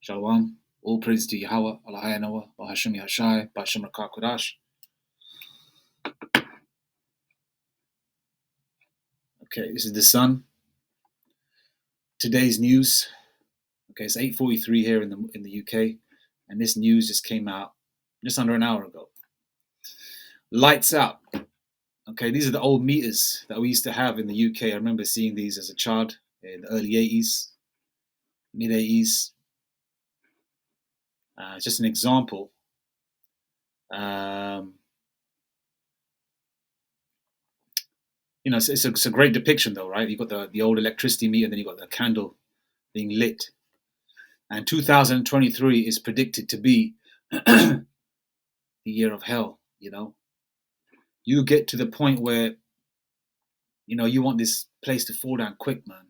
Shalom. All praise to Yahweh, Allah Noah, Bahashim Yashai, Bashim Rakakudash. Okay, this is the sun. Today's news. Okay, it's 8:43 here in the UK, and this news just came out just under an hour ago. Lights out. Okay, these are the old meters that we used to have in the UK. I remember seeing these as a child in the early 80s, mid 80s. Just an example. It's a great depiction, though, right? You've got the old electricity meter, and then you've got the candle being lit. And 2023 is predicted to be the year of hell. You get to the point where you want this place to fall down quick, man,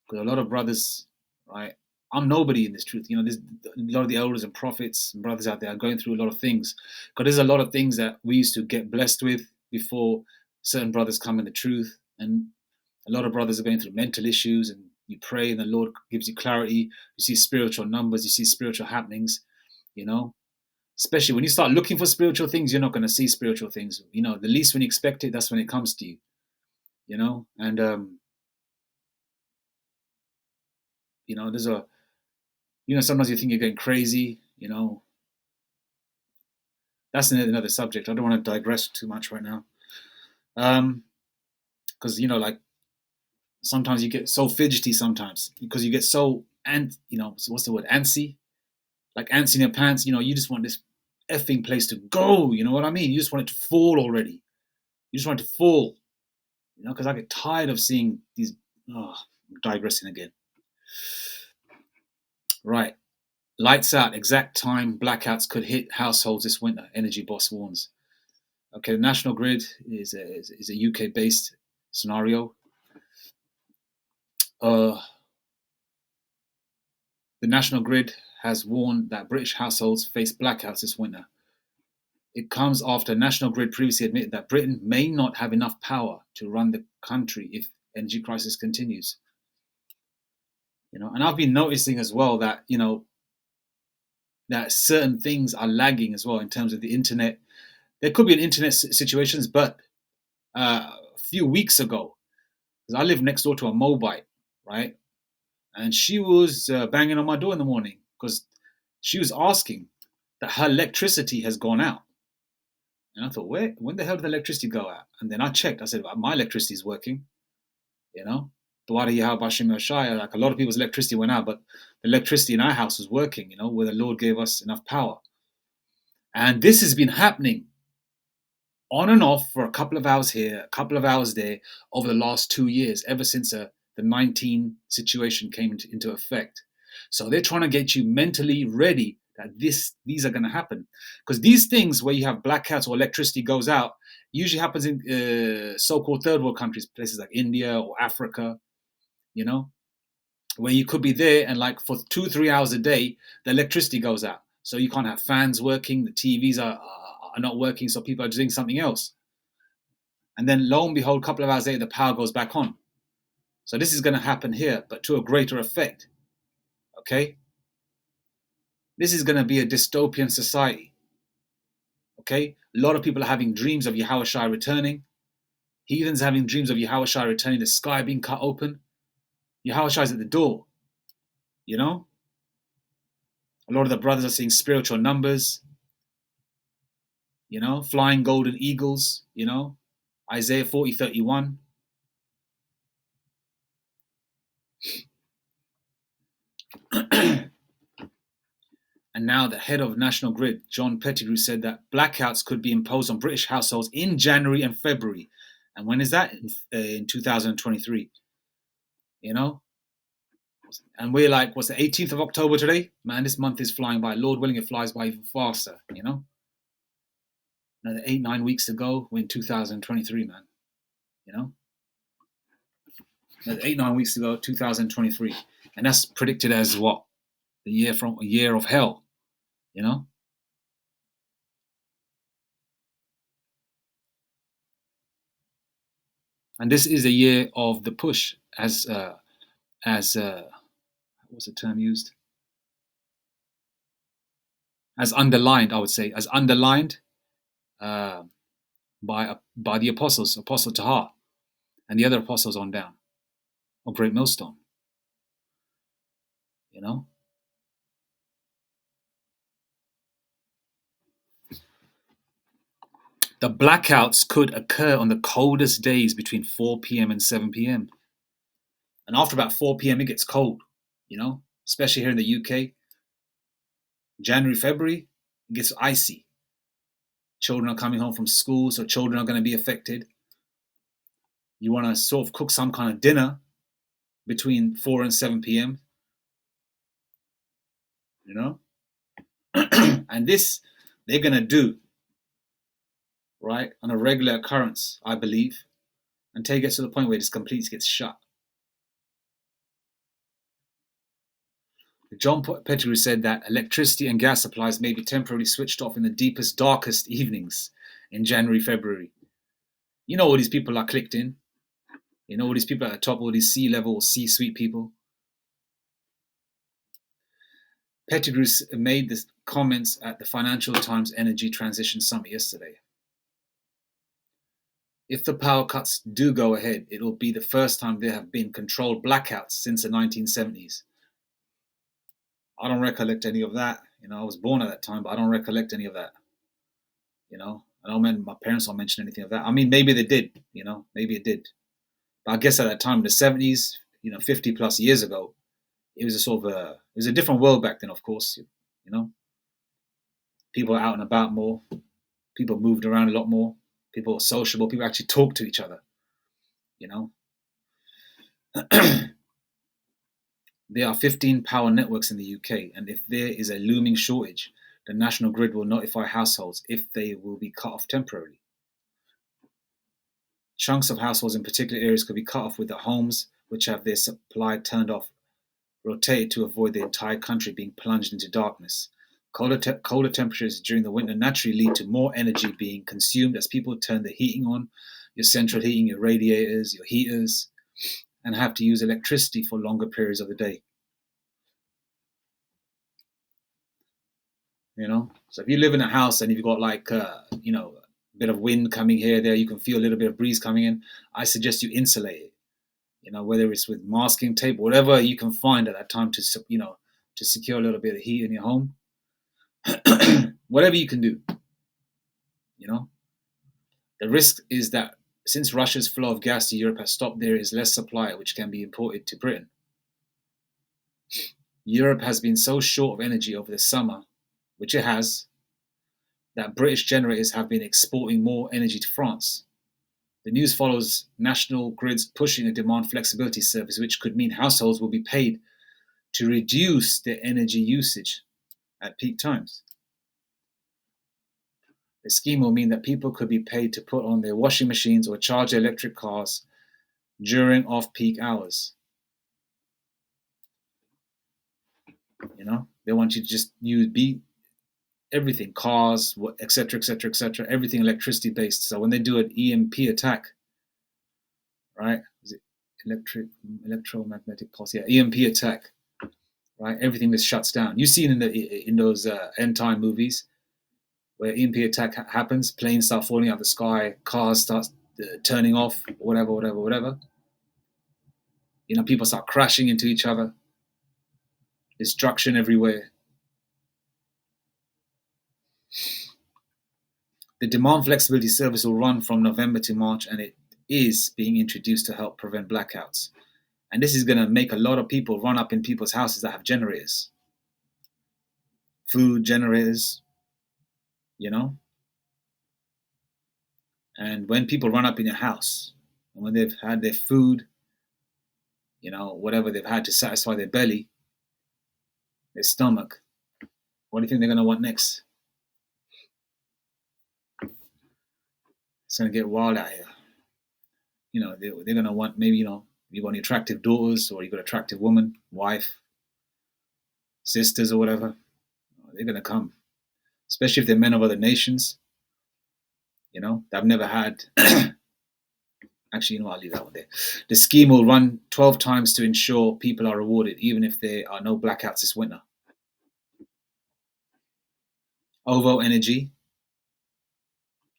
because a lot of brothers, right? I'm nobody in this truth. There's a lot of the elders and prophets and brothers out there are going through a lot of things, because there's a lot of things that we used to get blessed with before certain brothers come in the truth, and a lot of brothers are going through mental issues, and you pray and the Lord gives you clarity. You see spiritual numbers, you see spiritual happenings, especially when you start looking for spiritual things, you're not going to see spiritual things. The least when you expect it, that's when it comes to you, and there's sometimes you think you're going crazy, that's another subject. I don't want to digress too much right now, because like sometimes you get so fidgety sometimes because you get so what's the word, antsy, like ants in your pants. You just want this effing place to go. You know what I mean? You just want it to fall already. You just want it to fall. Because I get tired of seeing these. I'm digressing again. Right. Lights out. Exact time blackouts could hit households this winter. Energy boss warns. Okay, the National Grid is a UK-based scenario. The National Grid has warned that British households face blackouts this winter. It comes after National Grid previously admitted that Britain may not have enough power to run the country if energy crisis continues. And I've been noticing as well that that certain things are lagging as well in terms of the internet. There could be an internet situations, but a few weeks ago, because I live next door to a Mobite, right? And she was banging on my door in the morning because she was asking that her electricity has gone out. And I thought, when the hell did the electricity go out? And then I checked. I said, my electricity is working. Like a lot of people's electricity went out, but the electricity in our house was working, where the Lord gave us enough power. And this has been happening on and off for a couple of hours here, a couple of hours there over the last 2 years, ever since the 19 situation came into effect. So they're trying to get you mentally ready that these are going to happen, because these things where you have blackouts or electricity goes out usually happens in so-called third world countries, places like India or Africa, where you could be there and like for 2-3 hours a day the electricity goes out, so you can't have fans working, the TVs are not working, so people are doing something else, and then lo and behold, a couple of hours later the power goes back on. So this is going to happen here, but to a greater effect. Okay, this is going to be a dystopian society. Okay, a lot of people are having dreams of Yahushua returning. Heathens having dreams of Yahushua returning, the sky being cut open. Yahushua is at the door. A lot of the brothers are seeing spiritual numbers. Flying golden eagles. Isaiah 40:31. And now the head of National Grid, John Pettigrew, said that blackouts could be imposed on British households in January and February. And when is that? In 2023. And we're like, what's the 18th of October today? Man, this month is flying by. Lord willing, it flies by even faster, Another 8-9 weeks to go, we're in 2023, man. Another 8-9 weeks to go, 2023. And that's predicted as what? A year of hell, And this is a year of the push, as what's the term used? As underlined, I would say, as underlined by the apostles, Apostle Tahar, and the other apostles on down, of Great Millstone. You know? The blackouts could occur on the coldest days between 4 p.m. and 7 p.m. And after about 4 p.m., it gets cold, you know, especially here in the UK. January, February, it gets icy. Children are coming home from school, so children are going to be affected. You want to sort of cook some kind of dinner between 4 and 7 p.m., you know? And this they're going to do, right, on a regular occurrence, I believe, until it gets to the point where this completely gets shut. John Pettigrew said that electricity and gas supplies may be temporarily switched off in the deepest, darkest evenings in January, February. You know, all these people are clicked in. You know, all these people at the top, all these C-level, C-suite people. Pettigrew made the comments at the Financial Times Energy Transition Summit yesterday. If the power cuts do go ahead, it will be the first time there have been controlled blackouts since the 1970s. I don't recollect any of that. You know, I was born at that time, but I don't recollect any of that. You know, I don't remember my parents don't mention anything of that. I mean, maybe they did, you know, maybe it did. But I guess at that time, in the 70s, you know, 50 plus years ago, it was a sort of it was a different world back then, of course, you know. People were out and about more. People moved around a lot more. People were sociable. People actually talked to each other, you know. There are 15 power networks in the UK, and if there is a looming shortage, the National Grid will notify households if they will be cut off temporarily. Chunks of households in particular areas could be cut off, with the homes which have their supply turned off rotated to avoid the entire country being plunged into darkness. Colder temperatures during the winter naturally lead to more energy being consumed as people turn the heating on, your central heating, your radiators, your heaters, and have to use electricity for longer periods of the day. You know, so if you live in a house and you've got like you know, a bit of wind coming here, there, you can feel a little bit of breeze coming in. I suggest you insulate it. You know, whether it's with masking tape, whatever you can find at that time to, you know, to secure a little bit of heat in your home. Whatever you can do. You know, the risk is that since Russia's flow of gas to Europe has stopped, there is less supply which can be imported to Britain. Europe has been so short of energy over the summer, which it has, that British generators have been exporting more energy to France. The news follows National Grid's pushing a demand flexibility service, which could mean households will be paid to reduce their energy usage at peak times. The scheme will mean that people could be paid to put on their washing machines or charge their electric cars during off-peak hours. You know, they want you to just use everything, cars, etc., etc., etc., everything electricity based. So when they do an EMP attack, right? Is it electromagnetic pulse? Yeah, EMP attack, right? Everything just shuts down. You've seen in those end time movies where EMP attack happens, planes start falling out of the sky, cars start turning off, whatever. You know, people start crashing into each other, destruction everywhere. The demand flexibility service will run from November to March, and it is being introduced to help prevent blackouts. And this is going to make a lot of people run up in people's houses that have generators, food generators, you know. And when people run up in your house, and when they've had their food, you know, whatever they've had to satisfy their belly, their stomach, what do you think they're going to want next? It's going to get wild out here. You know, they're going to want, maybe, you know, you've got any attractive daughters, or you've got an attractive woman, wife, sisters, or whatever. They're going to come, especially if they're men of other nations, you know, that have never had Actually, I'll leave that one there. The scheme will run 12 times to ensure people are rewarded, even if there are no blackouts this winter. OVO Energy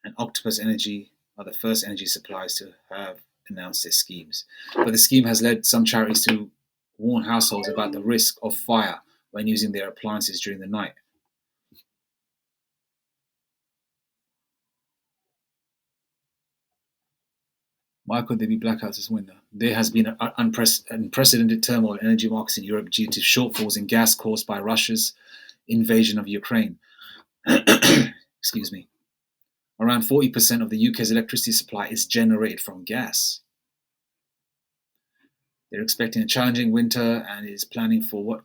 and Octopus Energy are the first energy suppliers to have announced their schemes. But the scheme has led some charities to warn households about the risk of fire when using their appliances during the night. Why could there be blackouts this winter? There has been an unprecedented turmoil in energy markets in Europe due to shortfalls in gas caused by Russia's invasion of Ukraine. Excuse me. Around 40% of the UK's electricity supply is generated from gas. They're expecting a challenging winter and is planning for what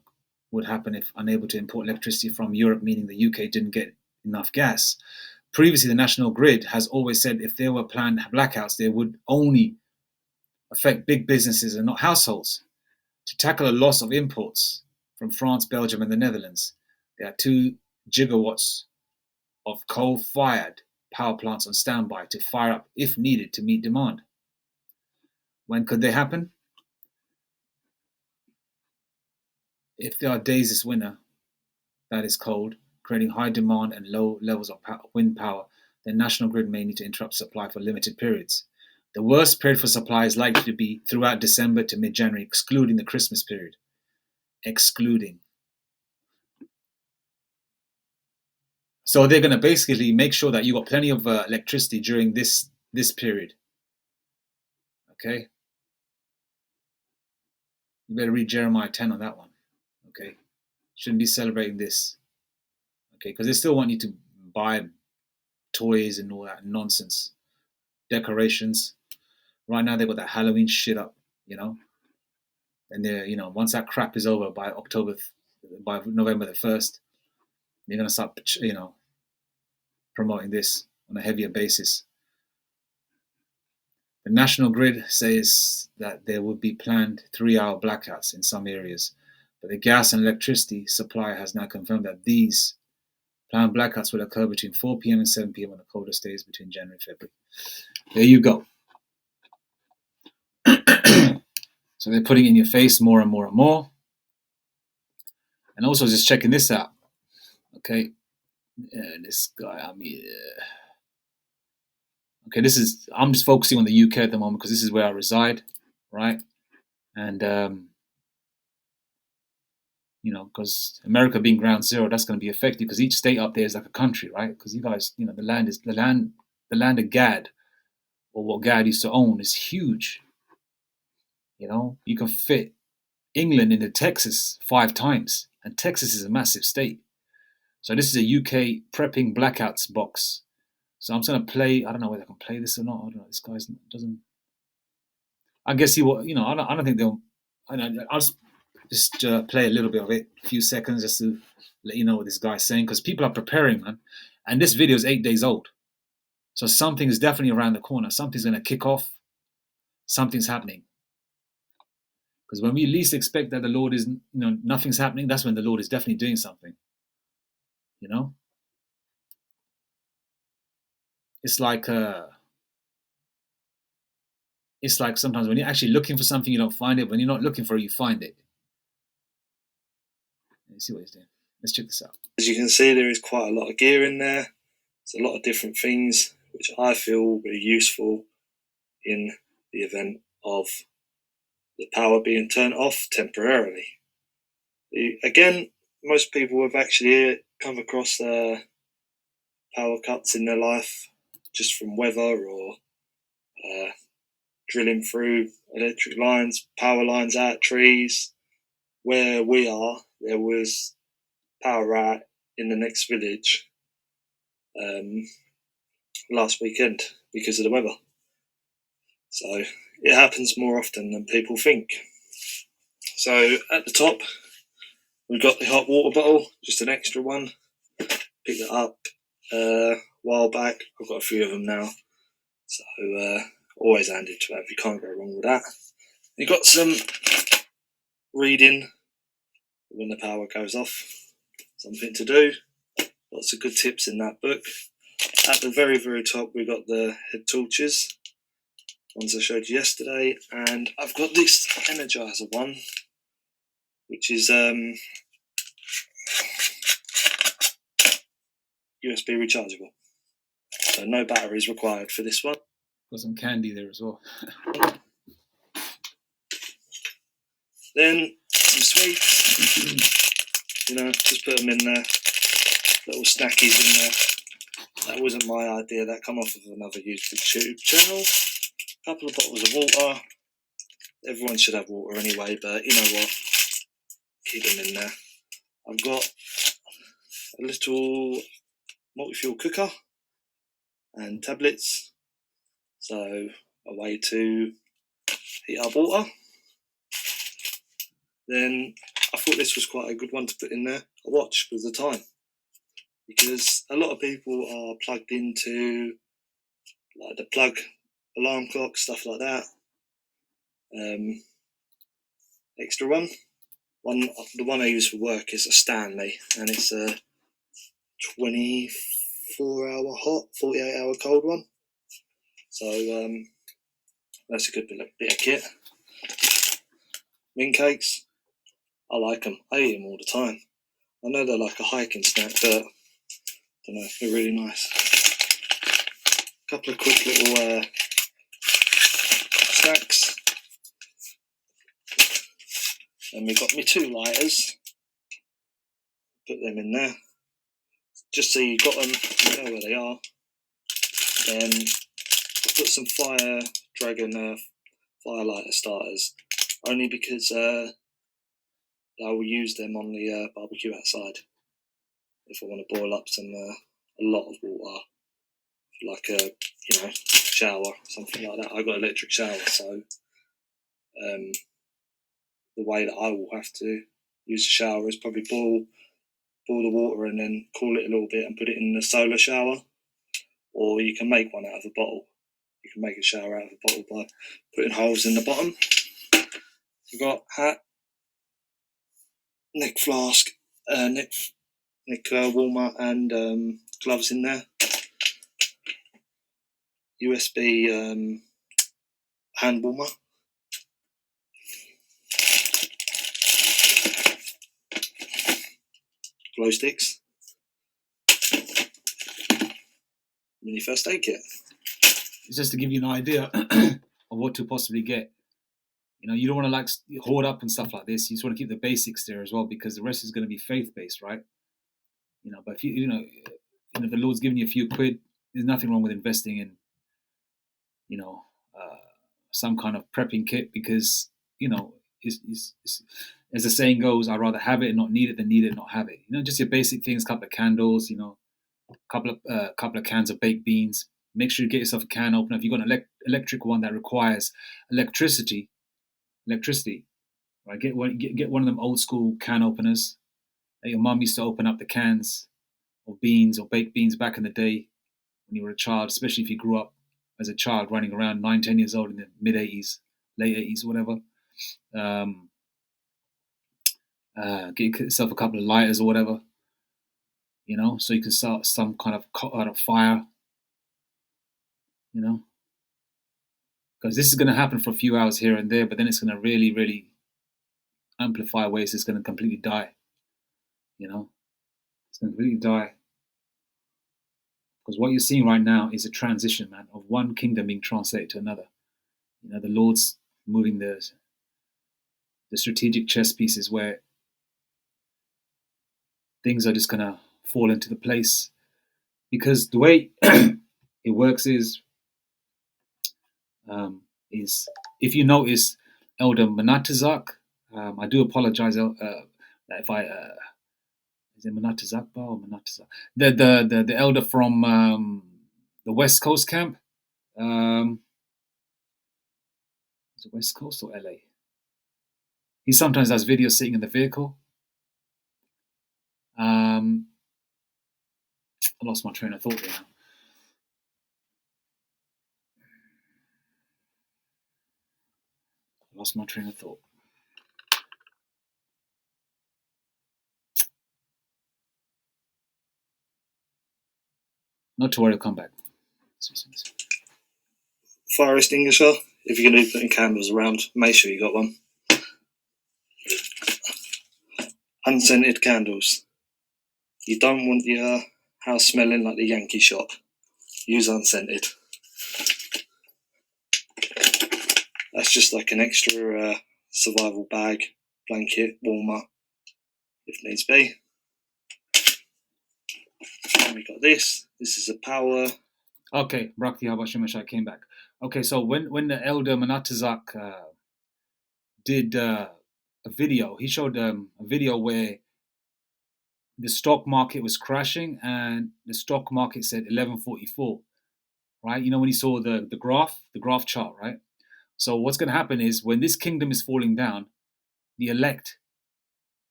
would happen if unable to import electricity from Europe, meaning the UK didn't get enough gas. Previously, the national grid has always said if there were planned blackouts, they would only affect big businesses and not households. To tackle a loss of imports from France, Belgium, and the Netherlands, there are 2 gigawatts of coal-fired power plants on standby to fire up if needed to meet demand. When could they happen? If there are days this winter that is cold, creating high demand and low levels of wind power, then National Grid may need to interrupt supply for limited periods. The worst period for supply is likely to be throughout December to mid-January, excluding the Christmas period. Excluding. So they're going to basically make sure that you got plenty of electricity during this period. Okay? You better read Jeremiah 10 on that one. Okay? Shouldn't be celebrating this. Okay? Because they still want you to buy toys and all that nonsense. Decorations. Right now, they've got that Halloween shit up, And they're, once that crap is over by November the 1st, they're going to start, promoting this on a heavier basis. The National Grid says that there would be planned 3-hour blackouts in some areas, but the gas and electricity supplier has now confirmed that these planned blackouts will occur between 4 p.m. and 7 p.m. on the coldest days between January and February. There you go. So they're putting in your face more and more and more. And also just checking this out. Okay. This guy, okay, I'm just focusing on the UK at the moment because this is where I reside, right? And, because America being ground zero, that's going to be affected because each state up there is like a country, right? Because you guys, the land of Gad, or what Gad used to own, is huge. You can fit England into Texas 5 times, and Texas is a massive state. So this is a UK prepping blackouts box. So I'm just gonna play. I don't know whether I can play this or not. I don't know. This guy doesn't. I guess he will. I don't think they'll. I'll just play a little bit of it, a few seconds, just to let you know what this guy's saying, because people are preparing, man. And this video is 8 days old, so something is definitely around the corner. Something's gonna kick off. Something's happening. Because when we least expect that the Lord is, nothing's happening, that's when the Lord is definitely doing something. It's like sometimes when you're actually looking for something, you don't find it. When you're not looking for it, you find it. Let's see what he's doing. Let's check this out. As you can see, there is quite a lot of gear in there. There's a lot of different things which I feel will be useful in the event of the power being turned off temporarily. Again, most people have actually come across power cuts in their life just from weather or drilling through electric lines, power lines out trees. Where we are, there was power out in the next village last weekend because of the weather. So it happens more often than people think. So at the top, we've got the hot water bottle, just an extra one. Picked it up a while back. I've got a few of them now. So always handy to have. You can't go wrong with that. You've got some reading when the power goes off. Something to do. Lots of good tips in that book. At the very, very top, we've got the head torches. ones I showed you yesterday, and I've got this Energizer one, which is USB rechargeable. So no batteries required for this one. Got some candy there as well. Then some sweets, just put them in there, little snackies in there. That wasn't my idea, that come off of another YouTube channel. A couple of bottles of water. Everyone should have water anyway, but you know what? Keep them in there. I've got a little multi-fuel cooker and tablets. So a way to heat up water. Then I thought this was quite a good one to put in there, a watch with the time. Because a lot of people are plugged into like the plug alarm clock, stuff like that. Extra one. The one I use for work is a Stanley, and it's a 24-hour hot, 48-hour cold one. So that's a good bit of kit. Mint cakes, I like them. I eat them all the time. I know they're like a hiking snack, but I don't know, they're really nice. A couple of quick little snacks. And we've got my 2 lighters. Put them in there. Just so you've got them, you know where they are. Then I put some Fire Dragon firelighter starters, only because I will use them on the barbecue outside if I want to boil up a lot of water, like a shower, something like that. I've got an electric shower, so the way that I will have to use the shower is probably boil the water and then cool it a little bit and put it in the solar shower, or you can make one out of a bottle. You can make a shower out of a bottle by putting holes in the bottom. You've got hat, neck flask, neck warmer, and gloves in there. USB hand warmer. Glow sticks. Mini first aid kit. It's just to give you an idea of what to possibly get. You don't want to hoard up and stuff like this. You just want to keep the basics there as well, because the rest is going to be faith-based, right? But if the Lord's giving you a few quid, there's nothing wrong with investing in, some kind of prepping kit, because, it's, as the saying goes, I'd rather have it and not need it than need it and not have it. Just your basic things, couple of candles, couple of cans of baked beans. Make sure you get yourself a can opener. If you've got an electric one that requires electricity, right? Get one of them old school can openers that your mum used to open up the cans of beans or baked beans back in the day when you were a child, especially if you grew up as a child running around 9-10 years old in the mid 80s, late 80s, whatever. Get yourself a couple of lighters or whatever, so you can start some kind of fire, because this is going to happen for a few hours here and there, but then it's going to really, really amplify ways it's going to completely die. It's going to completely die. Because what you're seeing right now is a transition, man, of one kingdom being translated to another. The Lord's moving the strategic chess pieces where things are just going to fall into the place. Because the way it works is if you notice Elder Manatazak, I do apologize if I is it Manatazak or Manatazak? The elder from the West Coast camp. Is it West Coast or LA? He sometimes does videos sitting in the vehicle. I lost my train of thought there now. Not to worry, I'll come back. fire extinguisher. If you're going to be putting candles around, make sure you got one. Unscented candles. You don't want your house smelling like the Yankee shop. Use unscented. That's just like an extra survival bag, blanket, warmer, if needs be. And we got this. This is a power. Okay, Brakti Habashimashai came back. Okay, so when the elder Manatazak did a video, he showed a video where the stock market was crashing and the stock market said 1144, right? You know, when he saw the graph chart, right? So what's going to happen is when this kingdom is falling down, the elect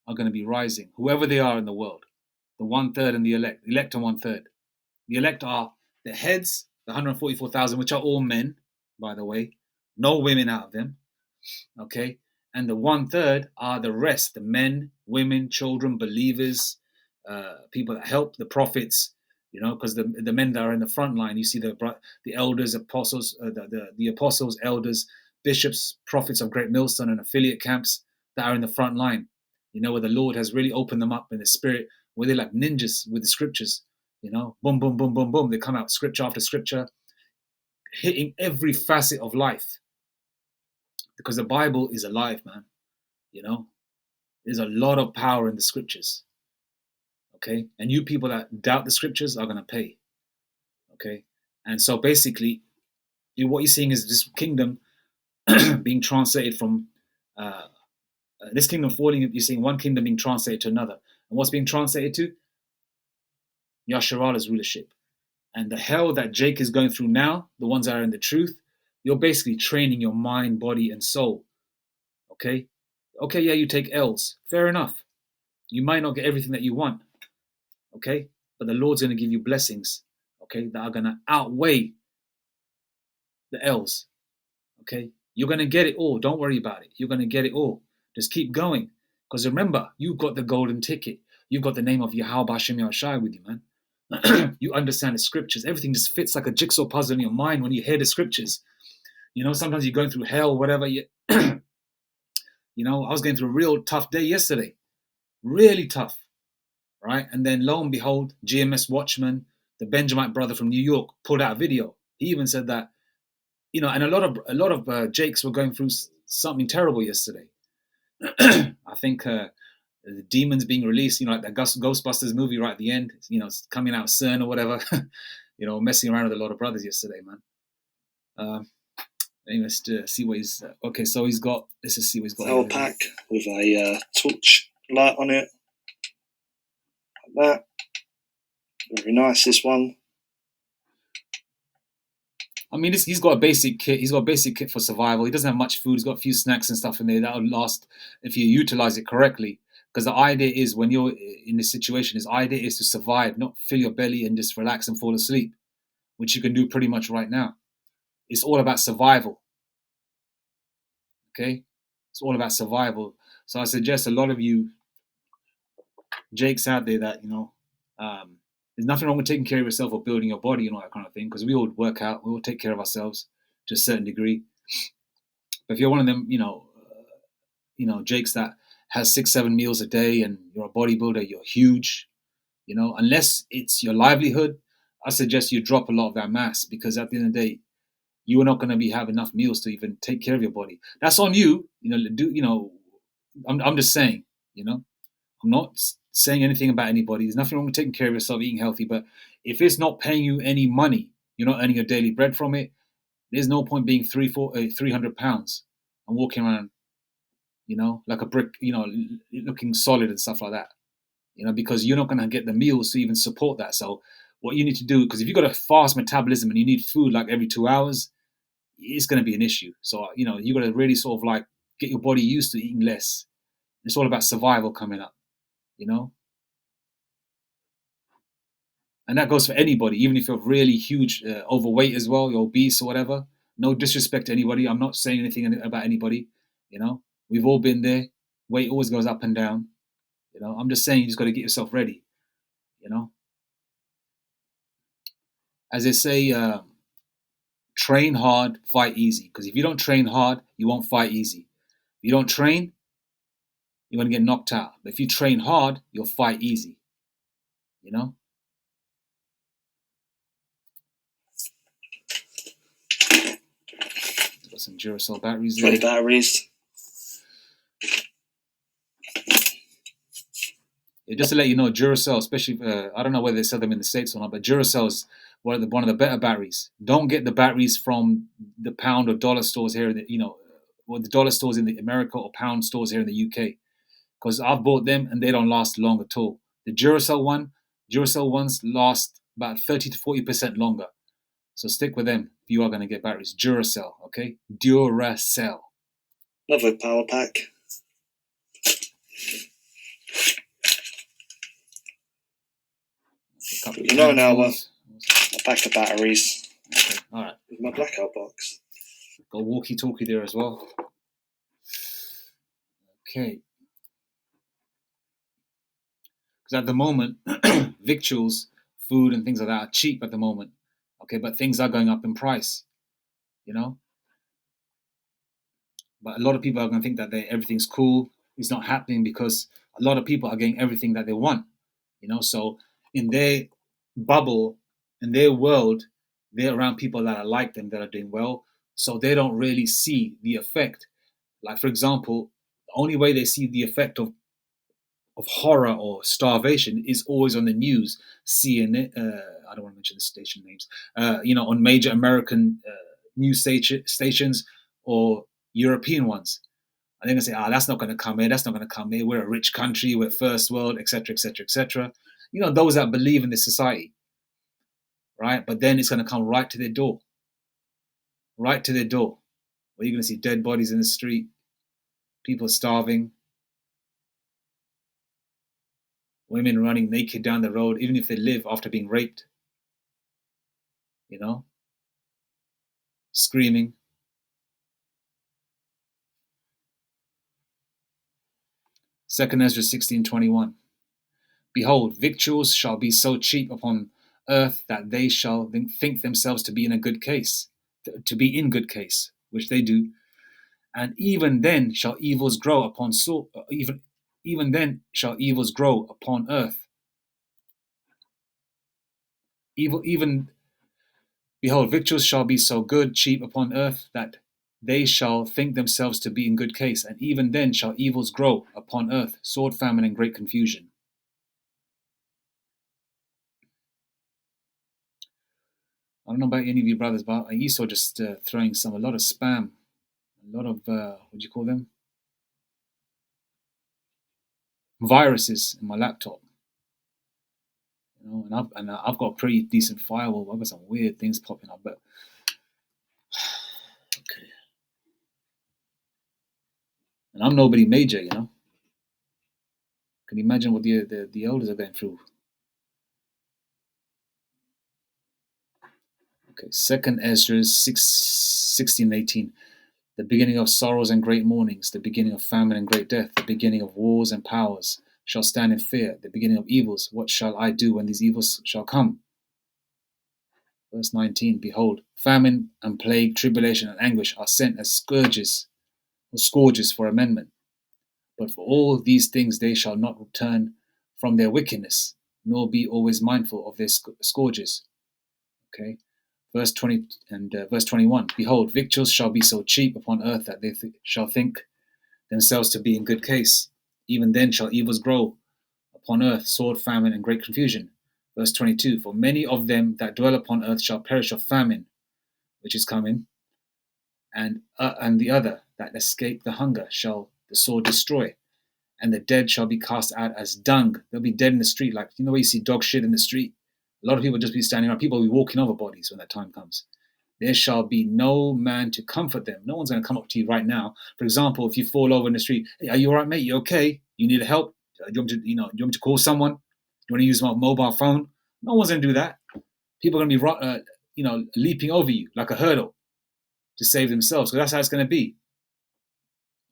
are going to be rising, whoever they are in the world. The 1/3 and the elect are 1/3. The elect are the heads, the 144,000, which are all men, by the way, no women out of them, okay? And the 1/3 are the rest, the men, women, children, believers, people that help the prophets, you know, because the men that are in the front line, you see the elders, apostles, the apostles, elders, bishops, prophets of Great Millstone and affiliate camps that are in the front line, you know, where the Lord has really opened them up in the spirit, where they're like ninjas with the scriptures, you know, boom, boom, boom, boom, boom. They come out scripture after scripture, hitting every facet of life, because the Bible is alive, man. You know, there's a lot of power in the scriptures. Okay, and you people that doubt the scriptures are gonna pay. Okay, and so basically, what you're seeing is this kingdom being translated from this kingdom falling. You're seeing one kingdom being translated to another, and what's being translated to? Yasharalah's rulership. And the hell that Jake is going through now, the ones that are in the truth, you're basically training your mind, body, and soul. Okay? Okay, yeah, you take L's. Fair enough. You might not get everything that you want. Okay? But the Lord's going to give you blessings, okay, that are going to outweigh the L's. Okay? You're going to get it all. Don't worry about it. You're going to get it all. Just keep going. Because remember, you've got the golden ticket. You've got the name of Yahweh Hashem Yahushai with you, man. You understand the scriptures. Everything just fits like a jigsaw puzzle in your mind when you hear the scriptures. You know, sometimes you're going through hell, whatever. You know, I was going through a real tough day yesterday. Really tough, right? And then lo and behold, GMS Watchman, the Benjamite brother from New York, pulled out a video. He even said that, you know, and a lot of Jakes were going through something terrible yesterday. I think the demons being released, you know, like that Ghostbusters movie right at the end, you know, it's coming out CERN or whatever, you know, messing around with a lot of brothers yesterday, man. Anyway, let's see what he's okay. So let's just see what he's got. Power pack with a torch light on it, like that. Very nice, this one. I mean, he's got a basic kit. He's got a basic kit for survival. He doesn't have much food. He's got a few snacks and stuff in there that'll last if you utilize it correctly. Because the idea is, when you're in this situation, his idea is to survive, not fill your belly and just relax and fall asleep, which you can do pretty much right now. It's all about survival. Okay? It's all about survival. So I suggest a lot of you Jakes out there that, you know, there's nothing wrong with taking care of yourself or building your body and all that kind of thing, because we all work out, we all take care of ourselves to a certain degree. But if you're one of them, Jakes that has 6-7 meals a day and you're a bodybuilder, you're huge, you know, unless it's your livelihood, I suggest you drop a lot of that mass, because at the end of the day, you are not going to have enough meals to even take care of your body. That's on you, I'm just saying, you know, I'm not saying anything about anybody. There's nothing wrong with taking care of yourself, eating healthy, but if it's not paying you any money, you're not earning your daily bread from it, there's no point being 300 pounds and walking around, you know, like a brick, you know, looking solid and stuff like that, you know, because you're not going to get the meals to even support that. So what you need to do, because if you've got a fast metabolism and you need food like every 2 hours, it's going to be an issue. So, you know, you got to really sort of like get your body used to eating less. It's all about survival coming up, you know. And that goes for anybody, even if you're really huge, overweight as well, you're obese or whatever. No disrespect to anybody. I'm not saying anything about anybody. You know, we've all been there. Weight always goes up and down. You know, I'm just saying you just got to get yourself ready. You know, as they say, Train hard, fight easy. Because if you don't train hard, you won't fight easy. If you don't train, you're going to get knocked out. But if you train hard, you'll fight easy. You know? Got some Duracell batteries there. 20 batteries. Yeah, just to let you know, Duracell, especially, I don't know whether they sell them in the States or not, but Duracell is one of the better batteries. Don't get the batteries from the pound or dollar stores here, or the dollar stores in the America or pound stores here in the UK. Because I've bought them and they don't last long at all. The Duracell ones last about 30 to 40% longer. So stick with them if you are going to get batteries. Duracell, okay? Duracell. Another power pack. You know now a pack of batteries. Okay, all right. With my blackout box. Got a walkie-talkie there as well. Okay. Because at the moment, victuals, food and things like that are cheap at the moment. Okay, but things are going up in price, you know? But a lot of people are going to think that everything's cool. It's not happening because a lot of people are getting everything that they want, you know? So in their bubble, in their world, they're around people that are like them, that are doing well. So they don't really see the effect. Like, for example, the only way they see the effect of horror or starvation is always on the news. CNN, I don't want to mention the station names, on major American news stations or European ones. And they're going to say, that's not going to come here. That's not going to come here. We're a rich country. We're first world, etc., etc., etc. You know, those that believe in this society, right? But then it's going to come right to their door. Right to their door. Where you're going to see dead bodies in the street, people starving, women running naked down the road, even if they live after being raped, screaming. Second Ezra 16:21. Behold, victuals shall be so cheap upon earth that they shall think themselves to be in good case, which they do. And even then shall evils grow upon even then shall evils grow upon earth. Behold, victuals shall be so cheap upon earth that they shall think themselves to be in good case, and even then shall evils grow upon earth, sword, famine, and great confusion. I don't know about any of you brothers, but Esau just throwing a lot of spam, a lot of, what do you call them? Viruses in my laptop. And I've got a pretty decent firewall. I've got some weird things popping up, but okay. And I'm nobody major, Can you imagine what the elders are going through? Okay, 2nd Ezra 16:18. The beginning of sorrows and great mournings, the beginning of famine and great death, the beginning of wars and powers shall stand in fear, the beginning of evils. What shall I do when these evils shall come? Verse 19. Behold, famine and plague, tribulation and anguish are sent as scourges for amendment. But for all these things they shall not return from their wickedness, nor be always mindful of their scourges. Okay. Verse 20 and verse 21. Behold, victuals shall be so cheap upon earth that they shall think themselves to be in good case. Even then shall evils grow upon earth, sword, famine, and great confusion. Verse 22. For many of them that dwell upon earth shall perish of famine, which is coming, and the other that escape the hunger shall the sword destroy, and the dead shall be cast out as dung. They'll be dead in the street, like where you see dog shit in the street. A lot of people just be standing around. People will be walking over bodies when that time comes. There shall be no man to comfort them. No one's going to come up to you right now. For example, if you fall over in the street, hey, are you all right, mate? You okay? You need help? Do you want me to call someone? Do you want to use my mobile phone? No one's going to do that. People are going to be, leaping over you like a hurdle to save themselves, because that's how it's going to be.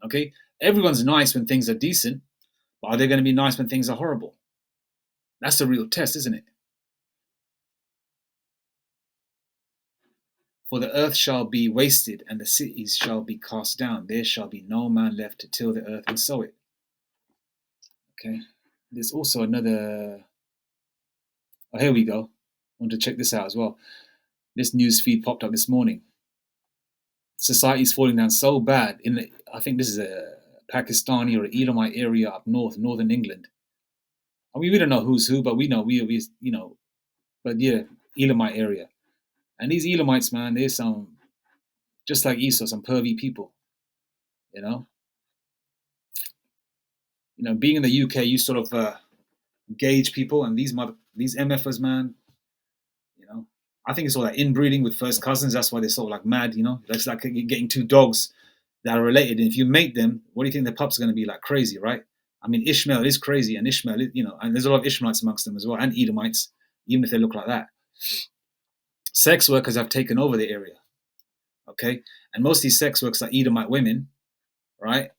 Okay? Everyone's nice when things are decent, but are they going to be nice when things are horrible? That's the real test, isn't it? For the earth shall be wasted, and the cities shall be cast down. There shall be no man left to till the earth and sow it. Okay. There's also another. Oh, here we go. I want to check this out as well. This news feed popped up this morning. Society's falling down so bad. I think this is a Pakistani or Elamite area up north, northern England. I mean, we don't know who's who, but we know But yeah, Elamite area. And these Elamites, man, they're some, just like Esau, some pervy people. You know, being in the UK, you sort of gauge people, and these MFers, man. I think it's all that inbreeding with first cousins. That's why they're sort of like mad. That's like getting two dogs that are related. And if you mate them, what do you think the pups are going to be like? Crazy, right? I mean, Ishmael is crazy, and Ishmael, and there's a lot of Ishmaelites amongst them as well, and Edomites, even if they look like that. Sex workers have taken over the area, okay? And most of these sex workers are Edomite women, right?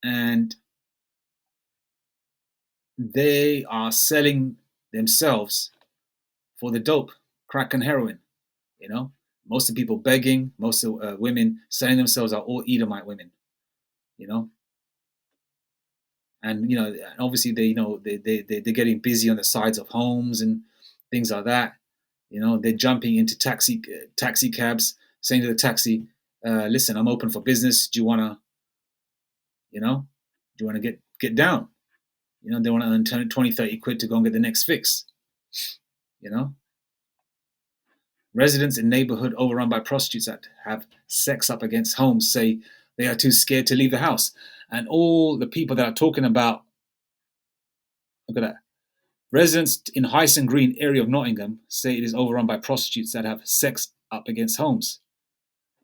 And they are selling themselves for the dope, crack and heroin, Most of the people begging, most of women selling themselves are all Edomite women, And obviously they're getting busy on the sides of homes and things like that. They're jumping into taxi cabs, saying to the taxi, "Listen, I'm open for business. Do you wanna, get down? They want to earn 20, 30 quid to go and get the next fix. Residents in neighborhood overrun by prostitutes that have sex up against homes say they are too scared to leave the house. And all the people that are talking about, look at that. Residents in Hyson Green area of Nottingham say it is overrun by prostitutes that have sex up against homes.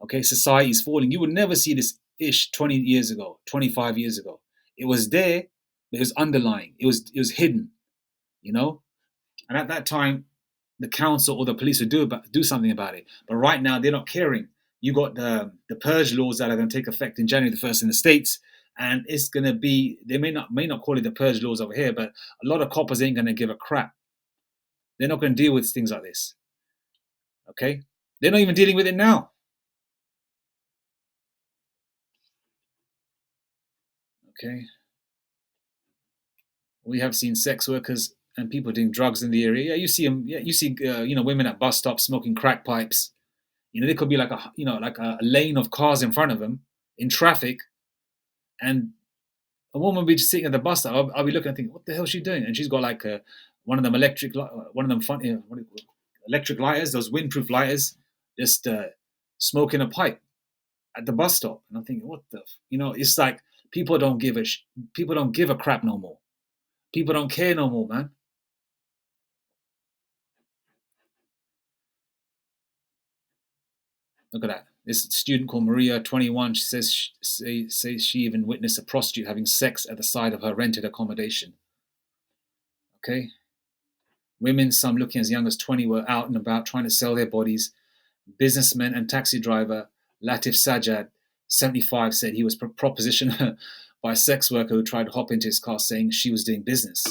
Okay, society is falling. You would never see this ish 20 years ago, 25 years ago. It was there, but it was underlying. It was hidden, And at that time, the council or the police would do something about it. But right now, they're not caring. You got the purge laws that are going to take effect in January the 1st in the States, and it's going to be, they may not call it the purge laws over here, but a lot of coppers ain't going to give a crap. They're not going to deal with things like this. Okay? They're not even dealing with it now. Okay? We have seen sex workers and people doing drugs in the area. Yeah, you see them. Yeah, you see women at bus stops smoking crack pipes. There could be like a lane of cars in front of them in traffic, and a woman will be just sitting at the bus stop. I'll be looking and thinking, what the hell is she doing? And she's got like one of them electric lighters, those windproof lighters, just smoking a pipe at the bus stop. And I'm thinking, what the, it's like people don't give a crap no more. People don't care no more, man. Look at that. This student called Maria, 21, she says she even witnessed a prostitute having sex at the side of her rented accommodation. Okay? Women, some looking as young as 20, were out and about trying to sell their bodies. Businessman and taxi driver Latif Sajjad, 75, said he was propositioned by a sex worker who tried to hop into his car saying she was doing business.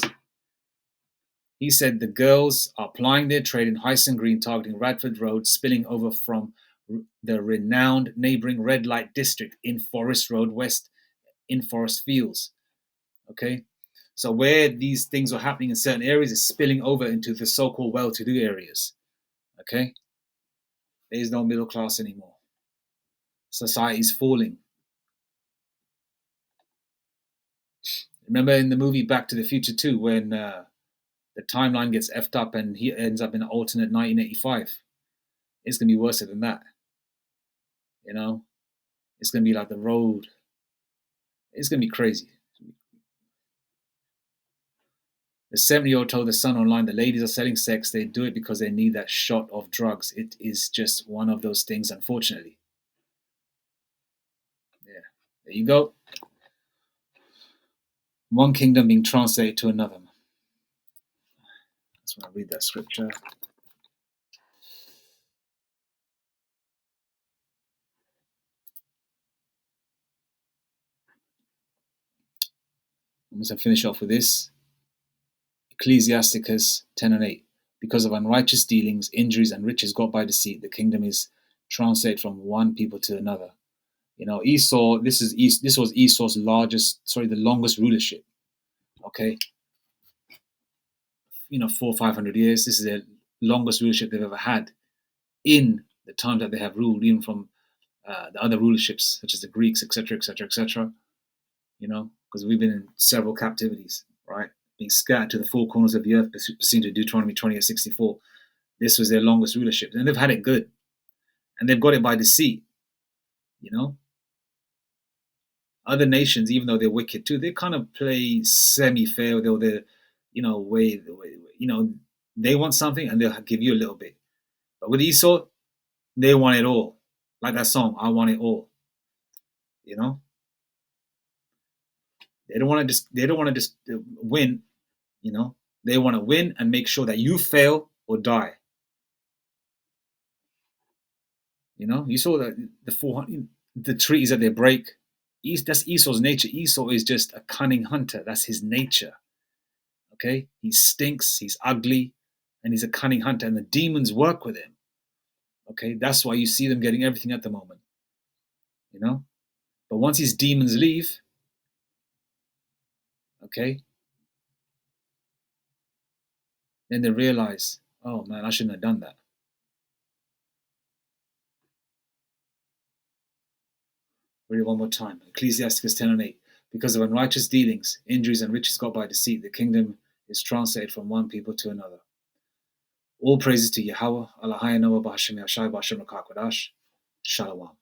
He said the girls are plying their trade in Hyson Green, targeting Radford Road, spilling over from the renowned neighbouring red light district in Forest Road West, in Forest Fields. Okay? So where these things are happening in certain areas is spilling over into the so-called well-to-do areas. Okay? There is no middle class anymore. Society is falling. Remember in the movie Back to the Future 2 when the timeline gets effed up and he ends up in an alternate 1985? It's going to be worse than that. It's going to be like the road. It's going to be crazy. The 70-year-old told the Sun online the ladies are selling sex. They do it because they need that shot of drugs. It is just one of those things, unfortunately. Yeah, there you go. One kingdom being translated to another. That's when I read that scripture. I'm going to finish off with this. Ecclesiasticus 10:8. Because of unrighteous dealings, injuries, and riches got by deceit, the kingdom is translate from one people to another. Esau. This was Esau's the longest rulership. Okay, 400-500 years. This is the longest rulership they've ever had in the time that they have ruled, even from the other rulerships such as the Greeks, etc., etc., etc. Because we've been in several captivities, right? Being scattered to the four corners of the earth, pursuant to Deuteronomy 20:64. This was their longest rulership, and they've had it good, and they've got it by deceit. Other nations, even though they're wicked too, they kind of play semi-fair. They're way, they want something and they'll give you a little bit. But with Esau, they want it all. Like that song, I want it all. They don't want to just win. They want to win and make sure that you fail or die. You saw that the treaties that they break. That's Esau's nature. Esau is just a cunning hunter. That's his nature. Okay, he stinks. He's ugly, and he's a cunning hunter. And the demons work with him. Okay, that's why you see them getting everything at the moment. But once his demons leave, okay, then they realize, oh man, I shouldn't have done that. Read it one more time. Ecclesiasticus 10:8. Because of unrighteous dealings, injuries, and riches got by deceit, the kingdom is translated from one people to another. All praises to Yahweh, Eloheinu, B'Hashem Yashai, B'Hashem L'Kakodash. Shalom.